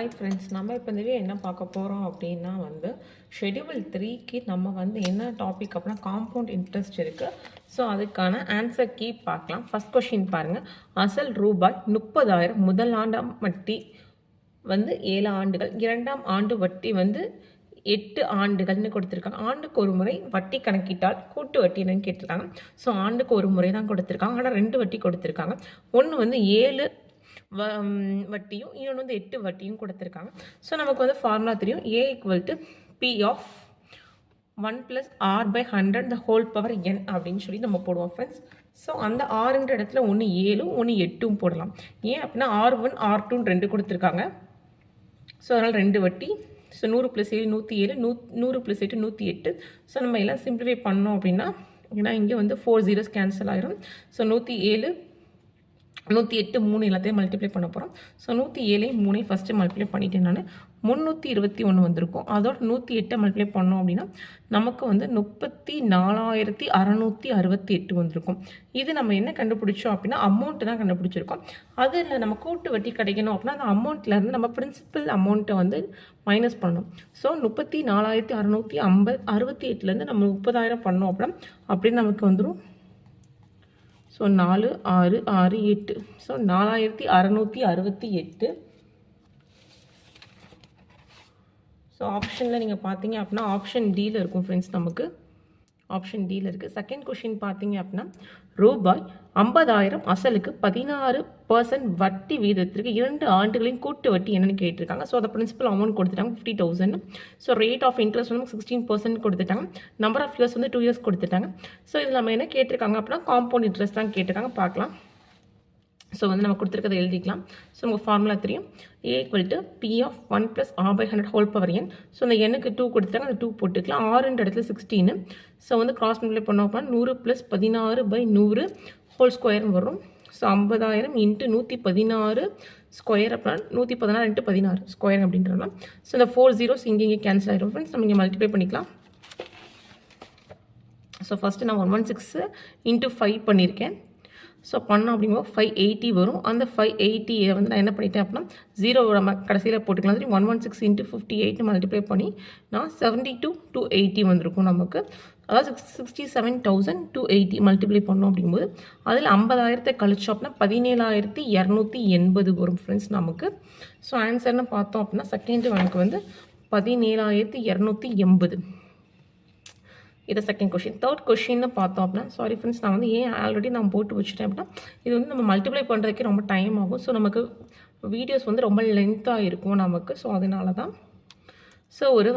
Hi friends, நம்ம இப்போ இந்த என்ன பார்க்க போகிறோம் அப்படின்னா ஷெட்யூல் 3க்கு நம்ம என்ன டாபிக் அப்படின்னா காம்பவுண்ட் இன்ட்ரெஸ்ட் இருக்குது. ஸோ அதுக்கான ஆன்சர் கீ பார்க்கலாம். ஃபஸ்ட் கொஷின் பாருங்கள். அசல் ரூபாய் 30,000 முதல் ஆண்டாம் வட்டி 7 ஆண்டுகள், இரண்டாம் ஆண்டு வட்டி 8 ஆண்டுகள்னு கொடுத்துருக்காங்க. ஆண்டுக்கு ஒரு முறை வட்டி கணக்கிட்டால் கூட்டு வட்டி என்னன்னு கேட்டிருக்காங்க. ஸோ ஆண்டுக்கு ஒரு முறை தான் கொடுத்துருக்காங்க. ஆனால் 2 வட்டி கொடுத்துருக்காங்க. ஒன்று 7 வட்டியும் இன்னொன்று 8 வட்டியும் கொடுத்துருக்காங்க. ஸோ நமக்கு ஃபார்முலா தெரியும். A = P of 1 + R/100 the whole power n அப்படின்னு சொல்லி நம்ம போடுவோம் ஃப்ரெண்ட்ஸ். ஸோ அந்த ஆறுன்ற இடத்துல ஒன்று 7 ஒன்று 8 போடலாம். ஏன் அப்படின்னா R1 R2 2 கொடுத்துருக்காங்க. ஸோ அதனால் 2 வட்டி. ஸோ 100 + 7 107, 100 + 8 108. ஸோ நம்ம எல்லாம் சிம்பிளிஃபை பண்ணோம் அப்படின்னா, ஏன்னா இங்கே 4 zeros கேன்சல் ஆயிரும். ஸோ 107 108 3 எல்லாத்தையும் மல்டிப்ளை பண்ண போகிறோம். ஸோ 107 3 ஃபஸ்ட்டு மல்டிப்ளை பண்ணிட்டேன் நான். 321 வந்திருக்கும். அதோட 108 மல்டிப்ளை பண்ணோம் அப்படின்னா நமக்கு 34,668 வந்திருக்கும். இது நம்ம என்ன கண்டுபிடிச்சோம் அப்படின்னா அமௌண்ட்டு தான் கண்டுபிடிச்சிருக்கோம். அதில் நம்ம கூட்டு வட்டி கிடைக்கணும் அப்படின்னா அந்த அமௌண்ட்லேருந்து நம்ம பிரின்சிபல் அமௌண்ட்டை மைனஸ் பண்ணணும். ஸோ 34,668 நம்ம 30,000 பண்ணோம் அப்படின்னா அப்படின்னு நமக்கு வந்துடும். ஸோ 4 6 6 8. ஸோ 4,668. ஸோ ஆப்ஷனில் நீங்கள் பார்த்தீங்க அப்படின்னா ஆப்ஷன் டியில் இருக்கும் ஃப்ரெண்ட்ஸ். நமக்கு ஆப்ஷன் டியில் இருக்குது. செகண்ட் கொஷின் பார்த்தீங்க அப்படின்னா ரூபாய் 50,000 அசலுக்கு 16% வட்டி வீதத்திற்கு 2 ஆண்டுகளின் கூட்டு வட்டி என்னன்னு கேட்டிருக்காங்க. ஸோ அதை பிரின்சிபல் அமௌண்ட் கொடுத்துட்டாங்க 50,000. ஸோ ரேட் ஆஃப் இன்ட்ரெஸ்ட் 16% கொடுத்துட்டாங்க. நம்பர் ஆஃப் இயர்ஸ் 2 இயர்ஸ் கொடுத்துட்டாங்க. ஸோ இதில் நம்ம என்ன கேட்டிருக்காங்க அப்படின்னா காம்பவுண்ட் இன்ட்ரெஸ்ட் தான் கேட்டிருக்காங்க. பார்க்கலாம். ஸோ நம்ம கொடுத்துருக்கதை எழுதிக்கலாம். ஸோ நமக்கு ஃபார்முலா தெரியும். A = P of 1 + R/100 whole power n. So அந்த எண்ணுக்கு 2 கொடுத்துட்டாங்க. அந்த 2 போட்டுக்கலாம். ஆறுன்ற இடத்துல 16. ஸோ கிராஸ் மல்டிப்ளை பண்ணோம் அப்படின்னா 100 + 16/100 ஹோல் ஸ்கொயர்னு வரும். ஸோ 50,000 × 116 ஸ்கொயர் அப்படின்னா 116 × 16 ஸ்கொயர் அப்படின்றலாம். ஸோ இந்த 4 zeros இங்கே கேன்சல் ஆகிடும் ஃப்ரெண்ட்ஸ். நம்ம இங்கே மல்டிப்ளை பண்ணிக்கலாம். ஸோ ஃபஸ்ட்டு நான் 116 × 5 பண்ணியிருக்கேன். ஸோ பண்ணோம் அப்படிங்கும்போது 580 வரும். அந்த 580 நான் என்ன பண்ணிட்டேன் அப்படின்னா 0 நம்ம கடைசியில் போட்டுக்கலாம். சரி 116 × 58 மல்டிப்ளை பண்ணி நான் 72,280 வந்திருக்கும் நமக்கு. அதாவது 67,280 மல்டிப்ளை பண்ணோம் அப்படிங்கும்போது அதில் 50,000 கழிச்சோம் அப்படின்னா 17,280 வரும் ஃப்ரெண்ட்ஸ் நமக்கு. ஸோ ஆன்சர்னு பார்த்தோம் அப்படின்னா செகண்ட் எனக்கு 17,280. இது செகண்ட் கொஷின். தேர்ட் கொஷின்னு பார்த்தோம் அப்படின்னா சாரி ஃப்ரெண்ட்ஸ், நான் ஏன் ஆல்ரெடி நான் போட்டு வச்சுட்டேன் அப்படின்னா இது நம்ம மல்டிப்ளை பண்ணுறதுக்கே ரொம்ப டைம் ஆகும். ஸோ நமக்கு வீடியோஸ் ரொம்ப லென்த்தாக இருக்கும் நமக்கு. ஸோ அதனால தான். ஸோ ஒரு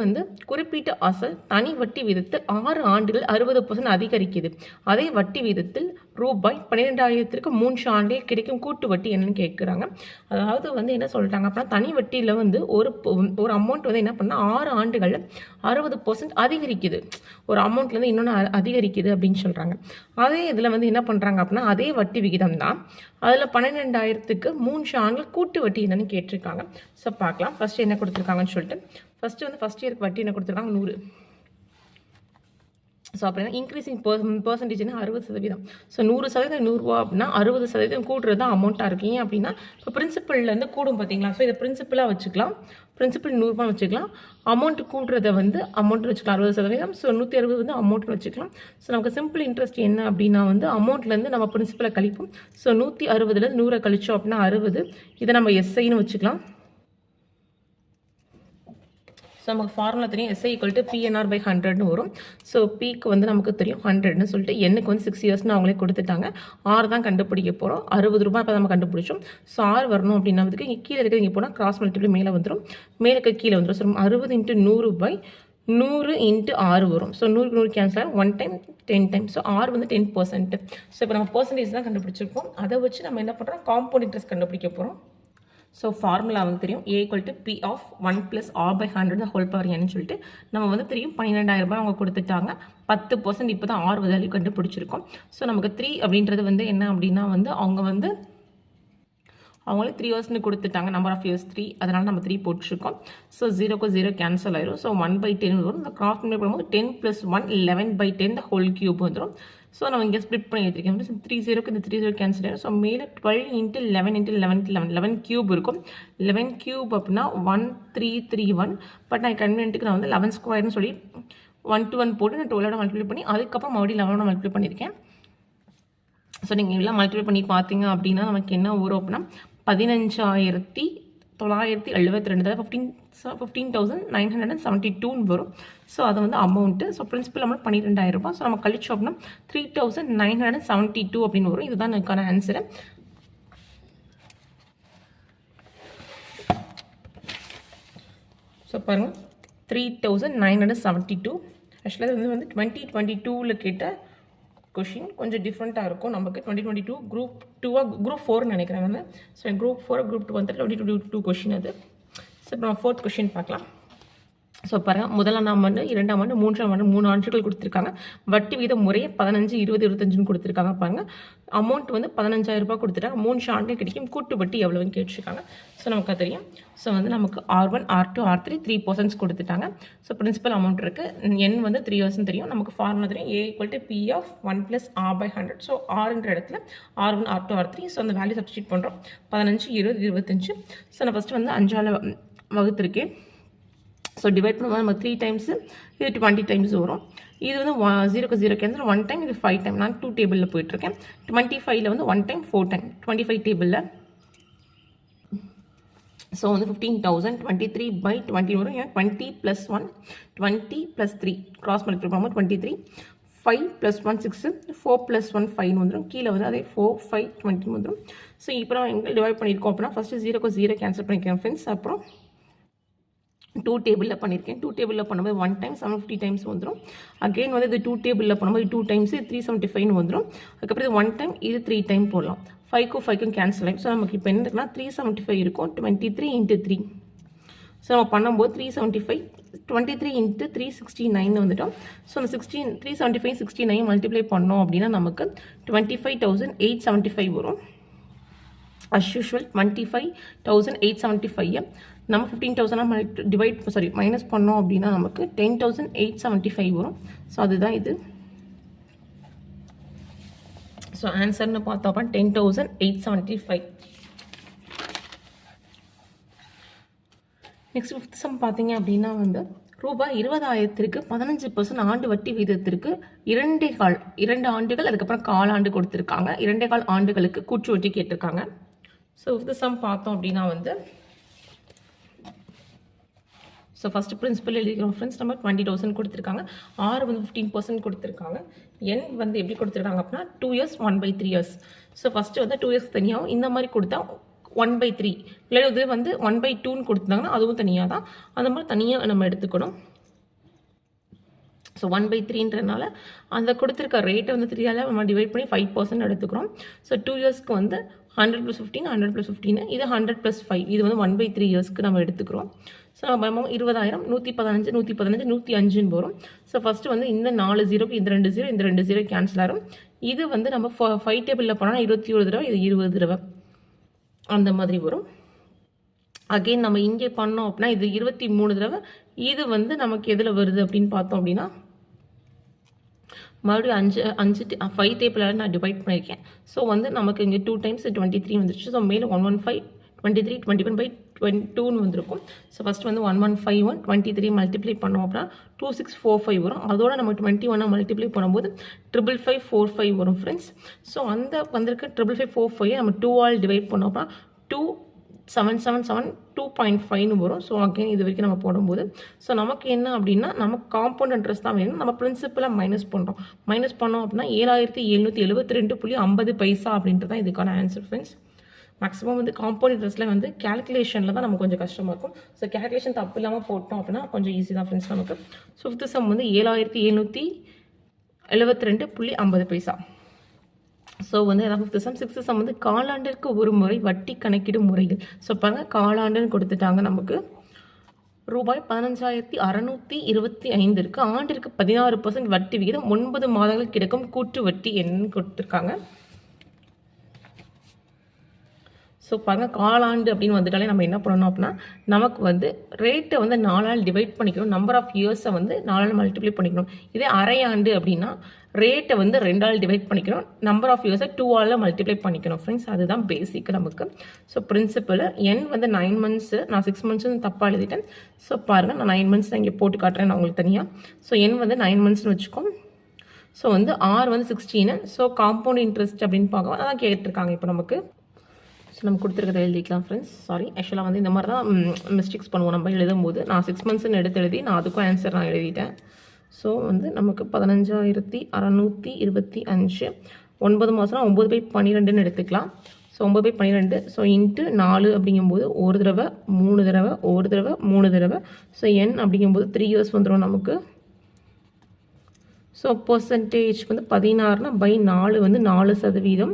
குறிப்பிட்ட அசல் தனி வட்டி வீதத்தில் 6 ஆண்டுகள் 60% அதிகரிக்குது. அதே வட்டி வீதத்தில் ரூபாய் 12,000க்கு 3 ஆண்டில் கிடைக்கும் கூட்டு வட்டி என்னன்னு கேட்குறாங்க. அதாவது என்ன சொல்லிட்டாங்க அப்படின்னா தனி வட்டியில் ஒரு அமௌண்ட் என்ன பண்ணால் 6 ஆண்டுகளில் 60% அதிகரிக்குது. ஒரு அமௌண்ட்லேருந்து இன்னொன்று அதிகரிக்குது அப்படின்னு சொல்கிறாங்க. அதே இதில் என்ன பண்ணுறாங்க அப்படின்னா அதே வட்டி விகிதம் தான். அதில் 12,000க்கு 3 ஆண்டுகள் கூட்டு வட்டி என்னன்னு கேட்டிருக்காங்க. ஸோ பார்க்கலாம். ஃபஸ்ட்டு என்ன கொடுத்துருக்காங்கன்னு சொல்லிட்டு ஃபஸ்ட் இயருக்கு வட்டி என்ன கொடுத்துருக்காங்க 100. ஸோ அப்படின்னா இன்க்ரீஸிங் பர்சன்டேஜ்னா 60%. ஸோ 100% 100 அப்படின்னா 60% கூடுறது தான் அமௌண்ட்டாக இருக்கு. ஏன் அப்படின்னா இப்போ பிரின்சிபல்லேருந்து கூடும் பார்த்தீங்களா. ஸோ இதை பிரின்சிபலாக வச்சுக்கலாம். பிரின்சிபல் 100 வச்சுக்கலாம். அமௌண்ட்டு கூடுறதை அமௌண்ட் வச்சுக்கலாம் 60%. ஸோ 160 அமௌண்ட்னு வச்சுக்கலாம். ஸோ நமக்கு சிம்பிள் இன்ட்ரெஸ்ட் என்ன அப்படின்னா அமௌண்ட்லேருந்து நம்ம பிரின்சிபலை கழிப்போம். ஸோ 160ல் 100 கழிச்சோம் அப்படின்னா 60. இதை நம்ம எஸ்ஐன்னு வச்சுக்கலாம். ஸோ நமக்கு ஃபார்முலா தெரியும். SI = PNR/100 வரும். ஸோ Pக்கு நமக்கு தெரியும் 100ன்னு சொல்லிட்டு எண்ணுக்கு 6 இயர்ஸ்னு அவங்களே கொடுத்துட்டாங்க. R தான் கண்டுபிடிக்க போகிறோம். 60 ரூபாய் இப்போ நம்ம கண்டுபிடிச்சோம். ஸோ R வரணும் அப்படின்னா கீழே இருக்கிறது இங்கே போனால் கிராஸ் மல்டிப்ளை மேலே வந்துடும், மேலே கீழே வந்துடும். ஸோ 60 × 100/100 × R வரும். ஸோ 100க்கு 100 cancel 1 time 10 time. So R 10%. So இப்போ நம்ம பர்சன்டேஜ் தான் கண்டுபிடிச்சிருக்கோம். அதை வச்சு நம்ம என்ன பண்ணுறோம் காம்பவுண்ட் இன்ட்ரெஸ்ட் கண்டுபிடிக்க போகிறோம். ஸோ ஃபார்முலா தெரியும். A = P of 1 + R/100 the whole power n சொல்லிட்டு நம்ம தெரியும் 12,000 ரூபாய் அவங்க கொடுத்துட்டாங்க. 10% இப்போ தான் R வேல்யூ கண்டுபிடிச்சிருக்கோம். ஸோ நமக்கு 3 அப்படின்றது என்ன அப்படின்னா அவங்க அவங்களே 3 இயர்ஸ்னு கொடுத்துட்டாங்க. Number of years 3. அதனால் நம்ம 3 போட்டிருக்கோம். ஸோ 0க்கு 0 கேன்சல் ஆயிரும். ஸோ 1/10 வரும். இந்த கிராஸ் மல்டிப்ளை பண்ணும்போது 10 + 1 11/10 the whole cube வந்துடும். ஸோ நம்ம இங்கே ஸ்ப்ளிட் பண்ணி எடுத்துருக்கேன் ஃப்ரெண்ட்ஸ். 30க்கு இந்த 30 கேன்சல் ஆகிடும். ஸோ மேலே 12 × 11 × 11 × 11 11 கியூப் இருக்கும். 11 கியூப் அப்படின்னா 1331. பட் நான் கன்வென்ட்டுக்கு நான் வந்து 11 ஸ்கொயர்னு சொல்லி 1 to 1 போட்டு நான் 12 மல்டிப்ளை பண்ணி அதுக்கப்புறம் மறுபடியும் 11 மல்டிப்ளை பண்ணியிருக்கேன். ஸோ நீங்கள் எல்லாம் மல்டிப்ளை பண்ணி பார்த்தீங்க அப்படின்னா நமக்கு என்ன வரும் அப்படின்னா 15,972 15,972 வரும். ஸோ அது வந்து அமௌண்ட்டு. ஸோ பிரின்சிபல் அமௌண்ட் 12,000 ரூபாய். ஸோ நம்ம கழிச்சோம் அப்படின்னா 3,972 அப்படின்னு வரும். இதுதான் எனக்கான ஆன்சரு. ஸோ பாருங்கள் 3,972. ஆக்சுவலாக இது வந்து 2022 கேட்ட கொஷின் கொஞ்சம் டிஃப்ரெண்ட்டாக இருக்கும். நமக்கு 2022 குரூப் 4 நினைக்கிறேன் நான். ஸோ குரூப் 4 குரூப் 2 வந்து 2022 கொஷின் அது. ஸோ இப்போ நம்ம 4th கொஷின் பார்க்கலாம். ஸோ பாருங்கள், முதலாம் ஆண்டு, 2ஆம் ஆண்டு, 3ஆம் ஆண்டு 3 ஆண்டுகள் கொடுத்துருக்காங்க. வட்டி வீதம் முறையே 15, 20, 25 கொடுத்துருக்காங்க. பாருங்கள், அமௌண்ட் வந்து 15,000 ரூபாய் கொடுத்துட்டாங்க. 3 ஆண்டுகள் கிடைக்கும். கூட்டு வட்டி எவ்வளோன்னு கேட்டிருக்காங்க. ஸோ நமக்கு தெரியும். ஸோ வந்து நமக்கு R1, R2, R3 3% கொடுத்துட்டாங்க. ஸோ பிரின்சிபல் அமௌண்ட் இருக்குது. N வந்து 3 years தெரியும். நமக்கு ஃபார்முலா தெரியும். A = P of 1 + R/100. So Rன்ற இடத்துல R1, R2, R3. ஸோ அந்த வேல்யூ சப்ஸ்டியூட் பண்ணுறோம். 15, 20, 25. ஸோ நான் ஃபஸ்ட்டு வந்து 5ஆல் வகுத்திருக்கேன். ஸோ டிவைட் பண்ணும்போது நம்ம 3 times, இது 20 times வரும். இது வந்து 0க்கு 0 கேன்சல் 1 time, இது 5 time. நான் 2 டேபிளில் போயிட்டுருக்கேன். 25ல் வந்து 1 time, 4 time. 25 டேபிளில். ஸோ வந்து 15,023/20 வரும். ஏன் 20 + 1 20 + 3 கிராஸ் மல்டிப்ளை பண்ணும்போது 23. 5 + 1 6, 4 + 1 5 வந்துடும். கீழே வந்து அதே 4, 5, 20 வந்துடும். ஸோ இப்போ நம்ம எங்கே டிவைட் பண்ணியிருக்கோம் அப்படின்னா ஃபஸ்ட்டு 0க்கு 0 கேன்சல் பண்ணிக்கிறேன் ஃப்ரெண்ட்ஸ். அப்புறம் 2 டேபிளில் பண்ணியிருக்கேன். 2 டேபிளில் பண்ணும்போது 1 time 750 times வந்துடும். அகெயின் வந்து இது 2 டேபிளில் பண்ணும்போது 2 times 375 வந்துடும். அதுக்கப்புறம் இது 1 time, இது 3 time போடலாம். 5க்கும் 5க்கும் கேன்சல் ஆகிடும். ஸோ நமக்கு இப்போ என்ன இருக்குன்னா 375 இருக்கும். 23 × 3. ஸோ நம்ம பண்ணும்போது 375 23 × 369 வந்துட்டோம். ஸோ அந்த 375 69 மல்டிப்ளை பண்ணோம் அப்படின்னா நமக்கு 25,875 வரும். as usual 25,875 நம்ம 15,000 மைனஸ் பண்ணோம் அப்படின்னா நமக்கு 10,875 வரும். ஸோ அதுதான் இது. ஸோ ஆன்சர்னு பார்த்தோம் 10,875. நெக்ஸ்ட் 5th சம் பார்த்தீங்க அப்படின்னா வந்து ரூபாய் 20,000க்கு 15% ஆண்டு வட்டி வீதத்திற்கு 2 ஆண்டுகள் அதுக்கப்புறம் காலாண்டு கொடுத்துருக்காங்க. 2.25 ஆண்டுகளுக்கு கூட்டு வட்டி கேட்டிருக்காங்க. ஸோ 5th சம் பார்த்தோம் அப்படின்னா வந்து ஸோ ஃபஸ்ட்டு பிரின்சிபல் எழுதிக்கிறோம் ஃப்ரெண்ட்ஸ். நம்ம 20,000 கொடுத்துருக்காங்க. R வந்து 15% கொடுத்துருக்காங்க. N வந்து எப்படி கொடுத்துருக்காங்க அப்படின்னா 2 years 1/3 years. ஸோ ஃபஸ்ட்டு வந்து 2 years தனியாகவும் இந்த மாதிரி கொடுத்தா 1/3 இல்லை இது வந்து 1/2ன்னு கொடுத்துருந்தாங்கன்னா அதுவும் தனியாக தான். அந்த மாதிரி தனியாக நம்ம எடுத்துக்கணும். ஸோ 1/3ன்றனால அந்த கொடுத்துருக்க ரேட்டை வந்து 3ஆல் நம்ம டிவைட் பண்ணி 5% எடுத்துக்கிறோம். ஸோ 2 yearsக்கு வந்து 100 + 15 100 + 15 இது 100 + 5 இது வந்து 1/3 yearsக்கு நம்ம எடுத்துக்கிறோம். ஸோ நம்ம 20,000 115 115 105 வரும். ஸோ ஃபஸ்ட்டு வந்து இந்த 4 0க்கு இந்த 2 0 இந்த 2 0 கேன்சல் ஆகும். இது வந்து நம்ம 5 டேபிளில் போனால் 21 தடவை இது 20 தடவை அந்த மாதிரி வரும். அகெயின் நம்ம இங்கே பண்ணோம் அப்படின்னா இது 23 தடவை. இது வந்து நமக்கு எதில் வருது அப்படின்னு பார்த்தோம் அப்படின்னா மறுபடியும் 5 டேபிளால் நான் டிவைட் பண்ணியிருக்கேன். ஸோ வந்து நமக்கு இங்கே 2 times 23 வந்துருச்சு. ஸோ மேலே 115 23 21/22 வந்திருக்கும். ஸோ ஃபஸ்ட்டு வந்து 1151 23 மல்டிப்ளை பண்ணோம் அப்படின்னா 2645 வரும். அதோட நம்ம 21 மல்டிப்ளை பண்ணும்போது 55545 வரும் ஃப்ரெண்ட்ஸ். ஸோ அந்த வந்திருக்க 55545 நம்ம 2ஆல் டிவைட் பண்ணோம் அப்படின்னா 2777 2.5 வரும். ஸோ அகெயின் இது வரைக்கும் நம்ம போடும்போது ஸோ நமக்கு என்ன அப்படின்னா நமக்கு காம்பவுண்ட் இன்ட்ரெஸ்ட் தான் வேணும். நம்ம பிரின்சிபலாக மைனஸ் பண்ணோம் அப்படின்னா 7,772.50 அப்படின்றது தான் இதுக்கான ஆன்சர் ஃப்ரெண்ட்ஸ். மேக்ஸிமம் வந்து காம்பவுண்ட் இன்ட்ரெஸ்ட்டில் வந்து கேல்குலேஷனில் தான் நமக்கு கொஞ்சம் கஷ்டமாக இருக்கும். ஸோ கேல்குலேஷன் தப்பு இல்லாமல் போட்டோம் அப்படின்னா கொஞ்சம் ஈஸி தான் ஃப்ரெண்ட்ஸ் நமக்கு. ஸோ 5th சம் வந்து 7,772.50. ஸோ வந்து 5th சம். 6th சம் வந்து காலாண்டிற்கு ஒரு முறை வட்டி கணக்கிடும் முறைகள். ஸோ பாருங்கள், காலாண்டுன்னு கொடுத்துட்டாங்க. நமக்கு ரூபாய் 15,625 இருக்குது. ஆண்டிற்கு 16% வட்டி விகிதம் 9 மாதங்கள் கிடைக்கும் கூட்டு வட்டி என்னன்னு கொடுத்துருக்காங்க. ஸோ பாருங்கள் காலாண்டு அப்படின்னு வந்துட்டாலே நம்ம என்ன பண்ணணும் அப்படின்னா நமக்கு வந்து ரேட்டை வந்து 4ஆல் டிவைட் பண்ணிக்கணும், நம்பர் ஆஃப் இயர்ஸை வந்து 4ஆல் மல்டிப்ளை பண்ணிக்கணும். இதே அரையாண்டு அப்படின்னா ரேட்டை வந்து 2ஆல் டிவைட் பண்ணிக்கணும், நம்பர் ஆஃப் இயர்ஸை 2ஆல் மல்டிப்ளை பண்ணிக்கணும் ஃப்ரெண்ட்ஸ். அதுதான் பேசிக் நமக்கு. ஸோ பிரின்சிபல் என் வந்து 9 மந்த்ஸு, நான் 6 மந்த்ஸ்னு தப்பாக எழுதிட்டேன். ஸோ பாருங்கள் நான் 9 மந்த்ஸ் இங்கே போட்டு காட்டுறேன் நான் உங்களுக்கு தனியாக. ஸோ என் வந்து 9 மந்த்ஸ்னு வச்சுக்கோம். ஸோ வந்து ஆர் வந்து 16. ஸோ காம்பவுண்ட் இன்ட்ரெஸ்ட் அப்படின்னு பார்க்கலாம், அதான் கேட்டிருக்காங்க இப்போ நமக்கு. ஸோ நம்ம கொடுத்துருக்கதை எழுதிக்கலாம் ஃப்ரெண்ட்ஸ். சாரி, ஆக்சுவலாக வந்து இந்த மாதிரி தான் மிஸ்டேக்ஸ் பண்ணுவோம் நம்ம எழுதும்போது. நான் 6 மந்த்ஸ்ன்னு எடுத்து எழுதி நான் அதுக்கும் ஆன்சர் நான் எழுதிட்டேன். ஸோ வந்து நமக்கு 15,625 9 மாதம்னா 9/12 எடுத்துக்கலாம். ஸோ 9/12 ஸோ இன்ட்டு 4 அப்படிங்கும்போது ஒரு தடவை 3 தடவை ஒரு தடவை 3 தடவை. ஸோ என் அப்படிங்கும்போது 3 இயர்ஸ் வந்துடும் நமக்கு. ஸோ பர்சன்டேஜ் வந்து 16னா பை 4 வந்து 4%.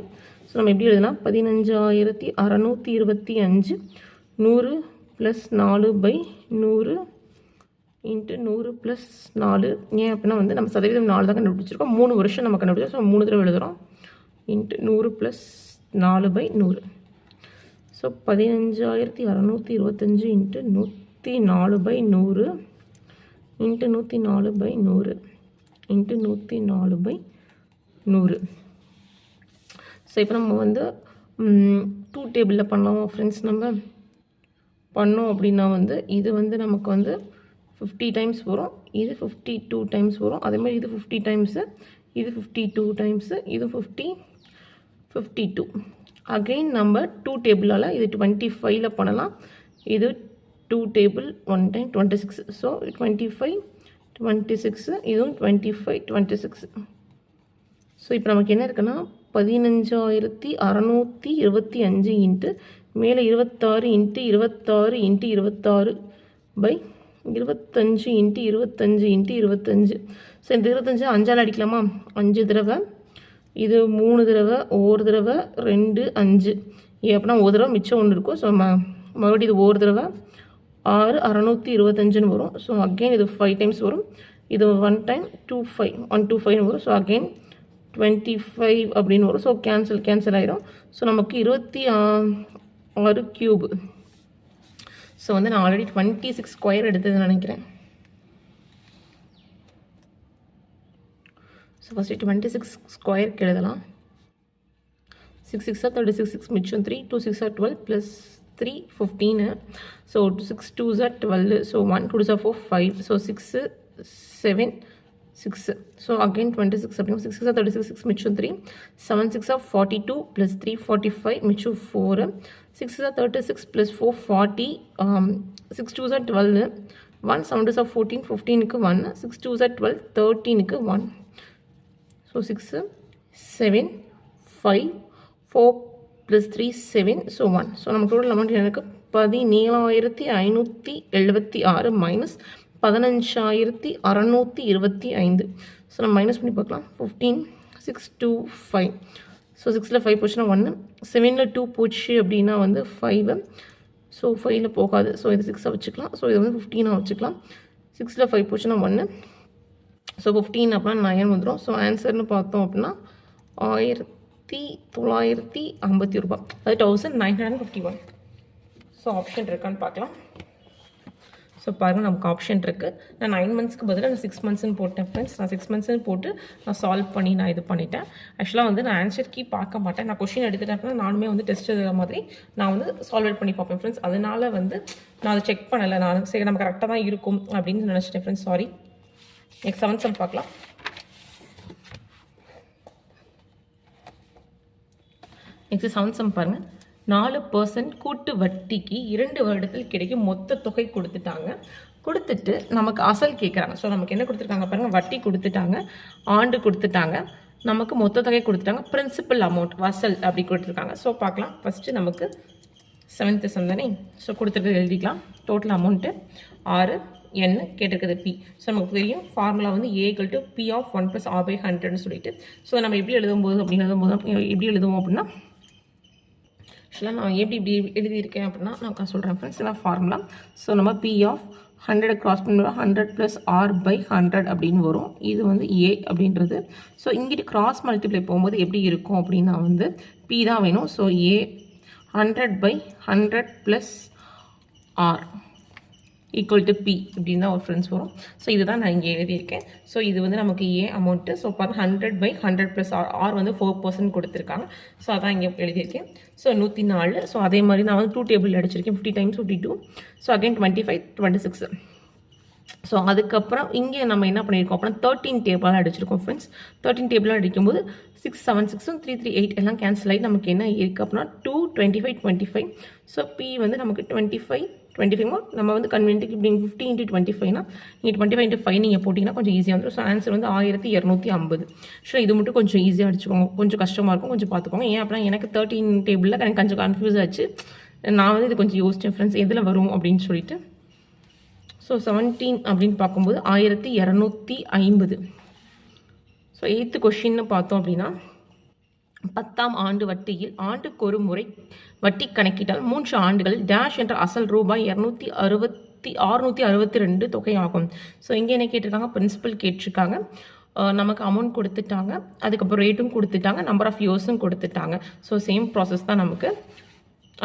ஸோ நம்ம எப்படி எழுதுனா 15,625 100 + 4/100 இன்ட்டு 100 + 4. ஏன் அப்படின்னா வந்து நம்ம சதவீதம் 4 தான் கண்டுபிடிச்சிருக்கோம், 3 வருஷம் நம்ம கண்டுபிடிச்சோம். ஸோ 3 தடவை எழுதுகிறோம். Into 100 + 4/100. So 15,625 into 104/100 into 104/100 into 104/100. So இப்போ நம்ம வந்து 2 டேபிளில் பண்ணலாம் ஃப்ரெண்ட்ஸ். நம்ம பண்ணோம் அப்படின்னா வந்து இது வந்து நமக்கு வந்து 50 டைம்ஸ் வரும், இது 52 டைம்ஸ் வரும். அதேமாதிரி இது 50 டைம்ஸு, இது 52 டைம்ஸு, இது 52. அகெயின் நம்ம 2 டேபிளால் இது 25ல் பண்ணலாம். இது 2 டேபிள் 1 டைம் 26. ஸோ 25 26, இதுவும் 25 26. ஸோ இப்போ நமக்கு என்ன இருக்குன்னா 15,625 இன்ட்டு மேலே 26 into 26 into 26/25 into 25 into 25. So இந்த 25 5ஆல் அடிக்கலாமா? 5 தடவை, இது 3 தடவை, ஒரு தடவை 2 5 அப்படின்னா ஒரு தடவை மிச்சம் ஒன்று இருக்கும். ஸோ மறுபடியும் இது ஒரு தடவை 6,625ன்னு வரும். ஸோ அகெயின் இது 5 டைம்ஸ் வரும். இது 1 டைம் 125 வரும். ஸோ அகெயின் 25 அப்படின்னு வரும். ஸோ கேன்சல் ஆயிரும். ஸோ நமக்கு 26 கியூப். ஸோ வந்து நான் ஆல்ரெடி 26 ஸ்கொயர் எடுத்ததுன்னு நினைக்கிறேன். ஸோ ஃபஸ்ட்டு 26 ஸ்கொயருக்கு எழுதலாம். 6 6 36, 6 மிச்சம் 3, 2 6 12 + 3 15. So 6 2 12. So 1 2 4 5. So 6 7 6. So again 26 அப்படின்னா 6 6 36, 6 மிச்சம் 3, 7 6 42 + 3 45 மிச்சம் 4, 6 36 + 4 40, 6 2 12, 1 7 2 14, 15க்கு 1, 6 2 12, 13க்கு 1. ஸோ 6 7 5 4 + 3 7. ஸோ 1. ஸோ நம்ம டோட்டல் அமௌண்ட் எனக்கு 17,576 மைனஸ் 15,625. ஸோ நம்ம மைனஸ் பண்ணி பார்க்கலாம். 15 6 2 5. ஸோ 6ல் 5 போச்சுன்னா 1, 7ல் 2 போச்சு அப்படின்னா வந்து 5. ஸோ 5ல் போகாது. ஸோ இது 6 வச்சுக்கலாம். ஸோ இது வந்து 15 வச்சுக்கலாம். 6ல் 5 போச்சுன்னா 1. ஸோ 15 அப்படின்னா 9 வந்துடும். ஸோ ஆன்சர்னு பார்த்தோம் அப்படின்னா 1950 ரூபாய், அது 1951. ஸோ ஆப்ஷன் இருக்கான்னு பார்க்கலாம். ஸோ பாருங்கள் நமக்கு ஆப்ஷன் இருக்குது. நான் 9 மந்த்ஸ்க்கு பதிலாக நான் 6 மந்த்ஸ்ன்னு போட்டேன் ஃப்ரெண்ட்ஸ். நான் 6 மந்த்ஸ்ன்னு போட்டு நான் சால்வ் பண்ணி நான் இது பண்ணிட்டேன். ஆக்சுவலாக வந்து நான் ஆன்சர் கீ பார்க்க மாட்டேன். நான் கொஷின் எடுத்துட்டேன் நானுமே வந்து டெஸ்ட் எழுதுகிற மாதிரி நான் வந்து சால்வ் பண்ணி பார்ப்பேன் ஃப்ரெண்ட்ஸ். அதனால வந்து நான் அதை செக் பண்ணலை. நான் சரி நம்ம கரெக்டாக தான் இருக்கும் அப்படின்னு நினச்சிட்டேன் friends. Sorry. Next 7th sum பார்க்கலாம். நெக்ஸ்ட் 7th சம் பாருங்கள். 4% கூட்டு வட்டிக்கு 2 வருடத்தில் கிடைக்கும் மொத்த தொகை கொடுத்துட்டு நமக்கு அசல் கேட்குறாங்க. ஸோ நமக்கு என்ன கொடுத்துருக்காங்க பாருங்கள், வட்டி கொடுத்துட்டாங்க, ஆண்டு கொடுத்துட்டாங்க, நமக்கு மொத்த தொகை கொடுத்துட்டாங்க, பிரின்சிபல் அமௌண்ட் வசல் அப்படி கொடுத்துருக்காங்க. ஸோ பார்க்கலாம். ஃபஸ்ட்டு நமக்கு 7th சம் தானே. ஸோ கொடுத்துருக்கிறது எழுதிக்கலாம். Total amount 6, n கேட்டிருக்குது p. So நமக்கு தெரியும் ஃபார்முலா வந்து a = p of 1 + r/100ன்னு சொல்லிட்டு. ஸோ நம்ம எப்படி எழுதும்போது எப்படி எழுதுவோம் அப்படின்னா, ஆக்சுவலாக நான் எப்படி இப்படி எழுதியிருக்கேன் அப்படின்னா நான் சொல்கிறேன் ஃப்ரெண்ட்ஸ். இதான் ஃபார்முலா. ஸோ நம்ம p of 100 கிராஸ் பண்ணுவோம், 100 + r/100 அப்படின்னு வரும். இது வந்து a அப்படின்றது. ஸோ இங்கிட்டு கிராஸ் மல்டிப்ளை போகும்போது எப்படி இருக்கும் அப்படின்னா வந்து p தான் வேணும். So a 100/100 + R equal to P இப்படின்னு தான் ஒரு ஃப்ரெண்ட்ஸ் வரும். ஸோ இதுதான் நான் இங்கே எழுதியிருக்கேன். ஸோ இது வந்து நமக்கு ஏ அமௌண்ட்டு. ஸோ பாருங்க 100/100 + R. ஆர் வந்து 4% கொடுத்துருக்காங்க. ஸோ அதான் இங்கே எழுதியிருக்கேன். ஸோ 104. ஸோ அதே மாதிரி நான் வந்து 2 டேபிள் அடிச்சிருக்கேன். 50 × 52. So again 25, 26. ஸோ அதுக்கப்புறம் இங்கே நம்ம என்ன பண்ணியிருக்கோம் அப்படின்னா 13 டேபிளாக அடிச்சிருக்கோம் ஃப்ரெண்ட்ஸ். 13 டேபிளாக அடிக்கும்போது 6, 7, 6, 3, 3, 8 எல்லாம் கேன்சல் ஆகி நமக்கு என்ன இருக்குது அப்படின்னா 2, 25, 25. ஸோ பி வந்து நமக்கு 25 நம்ம வந்து கன்வென்ட்டுக்கு இப்படி 50 × 25னா நீங்கள் 25 × 5 நீங்கள் போட்டிங்கன்னா கொஞ்சம் ஈஸியாக வந்துடும். ஸோ ஆன்சர் வந்து 1250. ஸோ இது மட்டும் கொஞ்சம் ஈஸியாக அடிச்சுக்கோங்க. கொஞ்சம் கஷ்டமாக இருக்கும், கொஞ்சம் பார்த்துக்கோங்க. ஏன் அப்படின்னா எனக்கு 13 டேபிளில் எனக்கு கொஞ்சம் கன்ஃபியூஸ் ஆச்சு. நான் வந்து இது கொஞ்சம் யோசித்தேன் ஃப்ரெண்ட்ஸ் எதில் வரும் அப்படின்னு சொல்லிட்டு. ஸோ 17 அப்படின்னு பார்க்கும்போது 1250. ஸோ 8th கொஷின்னு பார்த்தோம் அப்படின்னா 10ஆம் ஆண்டு வட்டியில் ஆண்டுக்கு ஒரு முறை வட்டி கணக்கிட்டால் 3 ஆண்டுகள் டேஷ் என்ற அசல் ரூபாய் 662 தொகை ஆகும். ஸோ இங்கே என்ன கேட்டிருக்காங்க, பிரின்சிபல் கேட்டிருக்காங்க, நமக்கு அமௌண்ட் கொடுத்துட்டாங்க, அதுக்கப்புறம் ரேட்டும் கொடுத்துட்டாங்க, நம்பர் ஆஃப் இயர்ஸும் கொடுத்துட்டாங்க. ஸோ சேம் ப்ராசஸ் தான் நமக்கு.